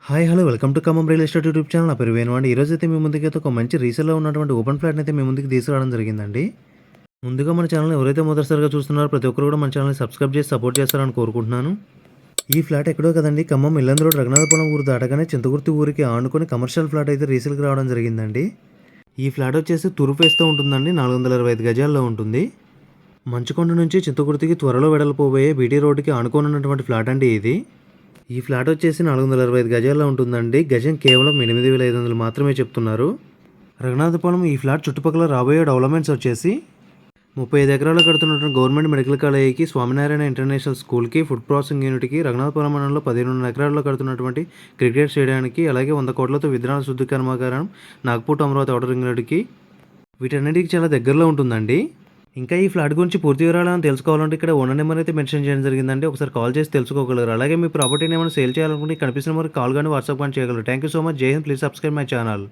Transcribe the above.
Hi! Hello! Welcome to Khammam real estate YouTube channel. నా పేరు వేణు అండి. ఈరోజైతే మీ ముందుకైతే ఒక మంచి రీసేల్‌లో ఉన్నటువంటి ఓపెన్ ఫ్లాట్‌ని అయితే మీ ముందుకు తీసుకురావడం జరిగిందండి. ముందుగా మన ఛానల్‌ని ఎవరైతే మొదటిసారిగా చూస్తున్నారో ప్రతి ఒక్కరు కూడా మన ఛానల్‌ని సబ్స్క్రైబ్ చేసి సపోర్ట్ చేస్తారని కోరుకుంటున్నాను. ఈ ఫ్లాట్ ఎక్కడో కదండీ, ఖమ్మం ఇల్లందు రోడ్ రఘునాథపురం ఊరు దాటగానే చింతకుర్తి ఊరికి ఆనుకొని కమర్షియల్ ఫ్లాట్ అయితే రీసేల్‌కి రావడం జరిగిందండి. ఈ ఫ్లాట్ వచ్చేసి తూర్పు ఫేస్‌తో ఉంటుందండి. 425 గజాల్లో ఉంటుంది. మంచుకొండ నుంచి చింతకుర్తికి త్వరలో వెడల్పోబోయే బీటీ రోడ్డుకి ఆనుకొని ఉన్నటువంటి ఫ్లాట్ అండి ఇది. ఈ ఫ్లాట్ వచ్చేసి 425 గజాల్లో ఉంటుందండి. గజం కేవలం 8,500 మాత్రమే చెప్తున్నారు. రఘునాథపురం ఈ ఫ్లాట్ చుట్టుపక్కల రాబోయే డెవలప్మెంట్స్ వచ్చేసి 35 ఎకరాలు కడుతున్నటువంటి గవర్నమెంట్ మెడికల్ కాలేజీకి, స్వామినారాయణ ఇంటర్నేషనల్ స్కూల్కి, ఫుడ్ ప్రాసెసింగ్ యూనిట్కి, రఘునాథపురం మండలంలో 15 ఎకరాల్లో కడుతున్నటువంటి క్రికెట్ స్టేడియానికి, అలాగే 100 కోట్లతో విత్తనాల శుద్ధి కర్మాగారం, నాగ్పూర్ అమరావతి ఔటర్ రింగ్ రోడ్డుకి, వీటన్నిటికి చాలా దగ్గరలో ఉంటుందండి. ఇంకా ఈ ఫ్లాట్ గురించి పూర్తి వివరాలను తెలుసుకోవాలంటే ఇక్కడ ఓనర్ నెంబర్ అయితే మెన్షన్ చేయడం జరిగిందండి. ఒకసారి కాల్ చేసి తెలుసుకోగలరు. అలాగే మీ ప్రాపర్టీని ఏమైనా సేల్ చేయాలనుకుంటే కనిపిస్తున్న నెంబర్కి కాల్ కానీ వాట్సాప్ కానీ చేయగలరు. Thank you so much. జై హింద్. Please subscribe my channel.